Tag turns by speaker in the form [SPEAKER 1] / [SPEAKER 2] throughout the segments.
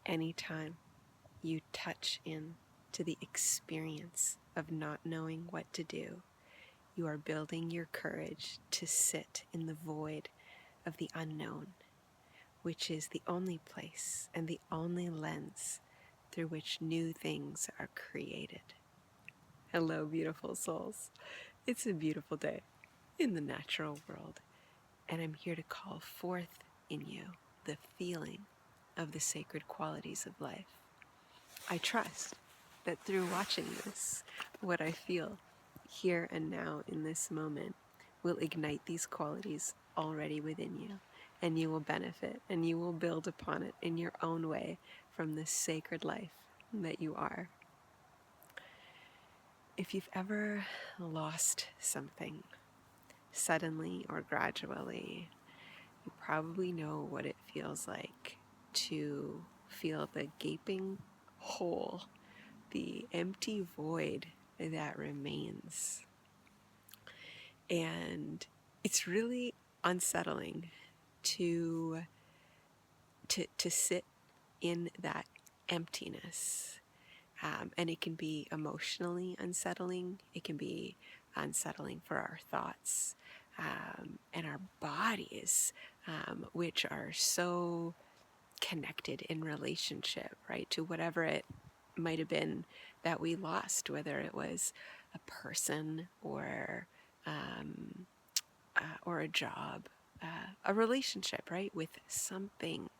[SPEAKER 1] Anytime you touch in to the experience of not knowing what to do, you are building your courage to sit in the void of the unknown, which is the only place and the only lens through which new things are created. Hello, beautiful souls. It's a beautiful day in the natural world, and I'm here to call forth in you the feeling of the sacred qualities of life. I trust that through watching this, what I feel here and now in this moment will ignite these qualities already within you, and you will benefit and you will build upon it in your own way from this sacred life that you are. If you've ever lost something suddenly or gradually, you probably know what it feels like to feel the gaping hole, the empty void that remains. And it's really unsettling to sit in that emptiness. And it can be emotionally unsettling. It can be unsettling for our thoughts and our bodies, which are so connected in relationship, right, to whatever it might have been that we lost, whether it was a person or a job, a relationship, right, with something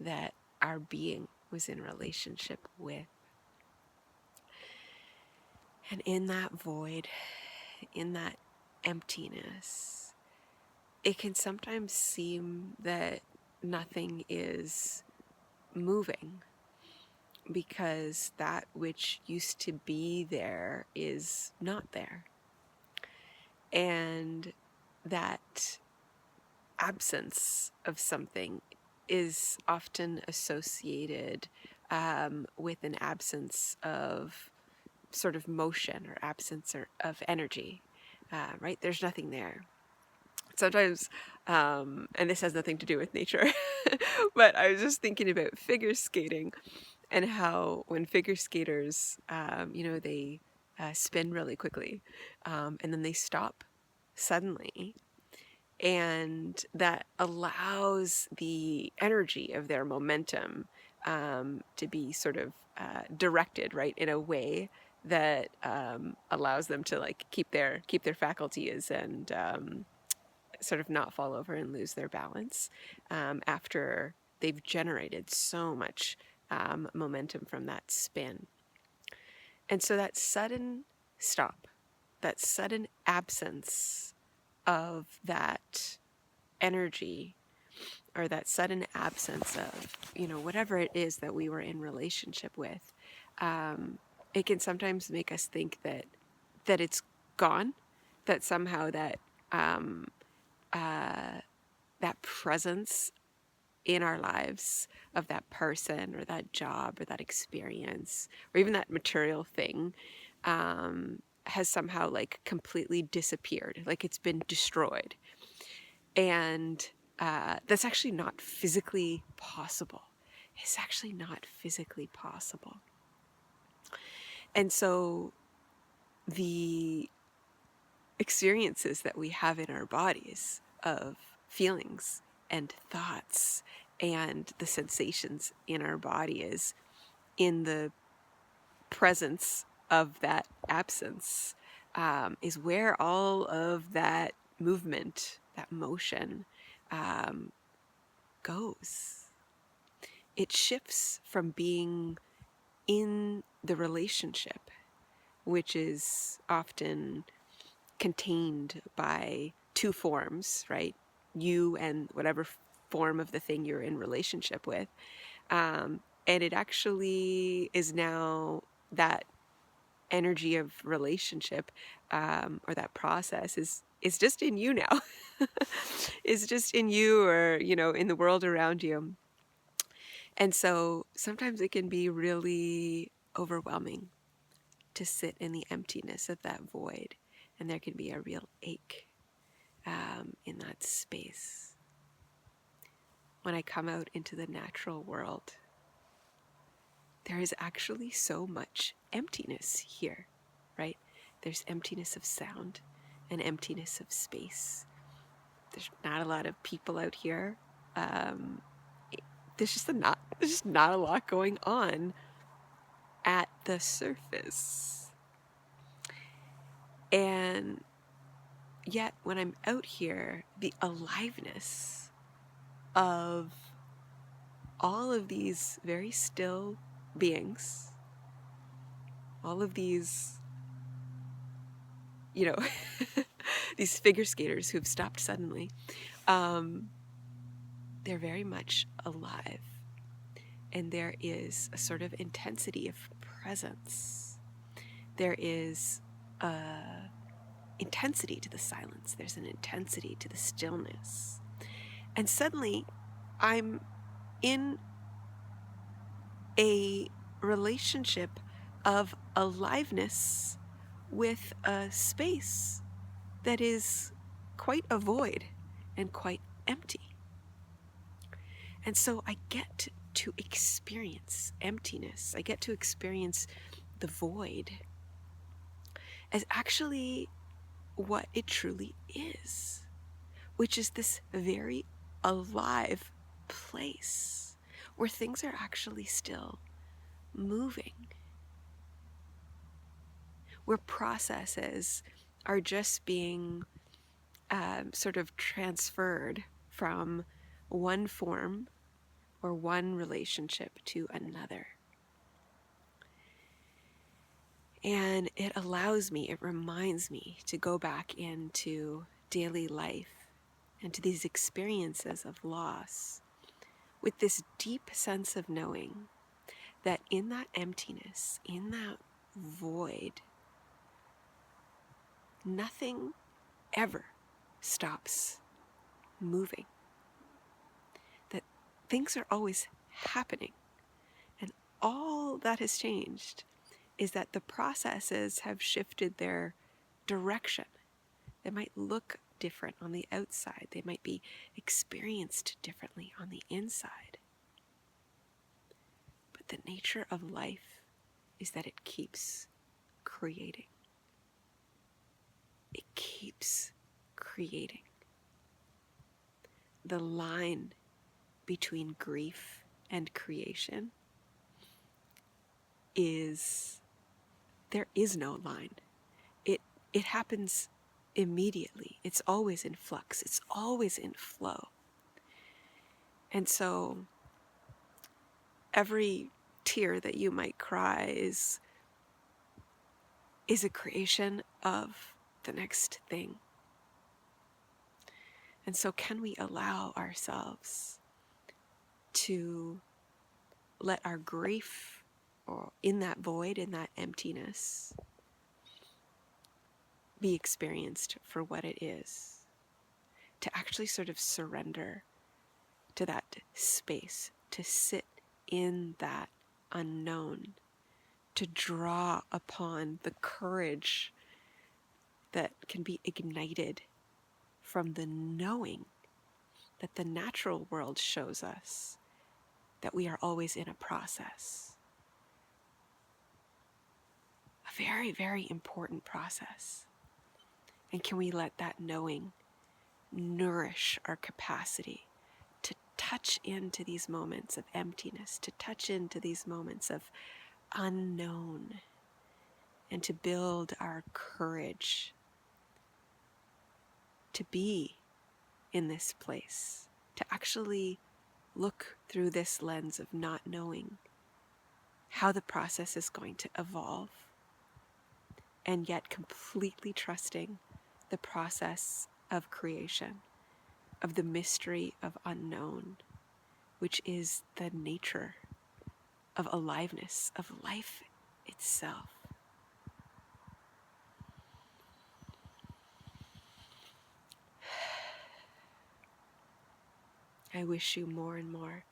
[SPEAKER 1] that our being was in relationship with. And in that void, in that emptiness, it can sometimes seem that nothing is moving because that which used to be there is not there. And that absence of something is often associated with an absence of sort of motion or absence of energy, right? There's nothing there. Sometimes, and this has nothing to do with nature, but I was just thinking about figure skating and how when figure skaters, they spin really quickly and then they stop suddenly. And that allows the energy of their momentum to be sort of directed, right, in a way that allows them to like keep their faculties and sort of not fall over and lose their balance after they've generated so much momentum from that spin. And so that sudden stop, that sudden absence of that energy, or that sudden absence of, whatever it is that we were in relationship with, it can sometimes make us think that it's gone, that somehow that that presence in our lives of that person or that job or that experience or even that material thing has somehow like completely disappeared, like it's been destroyed. And that's actually not physically possible. It's actually not physically possible. And so the experiences that we have in our bodies of feelings and thoughts and the sensations in our body is in the presence of that absence is where all of that movement, that motion goes. It shifts from being in the relationship, which is often contained by two forms, right? You and whatever form of the thing you're in relationship with. And it actually is now that energy of relationship or that process is just in you now. Is just in you or, in the world around you. And so sometimes it can be really overwhelming to sit in the emptiness of that void. And there can be a real ache in that space. When I come out into the natural world, there is actually so much emptiness here, right? There's emptiness of sound and emptiness of space. There's not a lot of people out here. Um, there's just not a lot going on at the surface. And yet when I'm out here, the aliveness of all of these very still beings, all of these, these figure skaters who've stopped suddenly, they're very much alive. And there is a sort of intensity of presence. There is intensity to the silence. There's an intensity to the stillness. And suddenly I'm in a relationship of aliveness with a space that is quite a void and quite empty. And so I get to experience emptiness. I get to experience the void as actually what it truly is, which is this very alive place where things are actually still moving, where processes are just being sort of transferred from one form or one relationship to another. And it allows me, it reminds me to go back into daily life and to these experiences of loss with this deep sense of knowing that in that emptiness, in that void, nothing ever stops moving. That things are always happening. And all that has changed is that the processes have shifted their direction. They might look different on the outside. They might be experienced differently on the inside. But the nature of life is that it keeps creating. It keeps creating. The line between grief and creation there is no line. It happens immediately. It's always in flux. It's always in flow. And so every tear that you might cry is a creation of the next thing. And so can we allow ourselves to let our grief, or in that void, in that emptiness, be experienced for what it is? To actually sort of surrender to that space, to sit in that unknown, to draw upon the courage that can be ignited from the knowing that the natural world shows us that we are always in a process. A very, very important process. And can we let that knowing nourish our capacity to touch into these moments of emptiness, to touch into these moments of unknown, and to build our courage to be in this place, to actually look through this lens of not knowing how the process is going to evolve, and yet completely trusting the process of creation, of the mystery of unknown, which is the nature of aliveness, of life itself. I wish you more and more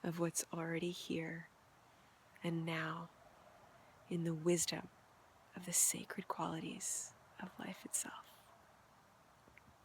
[SPEAKER 1] of what's already here and now, in the wisdom of the sacred qualities of life itself.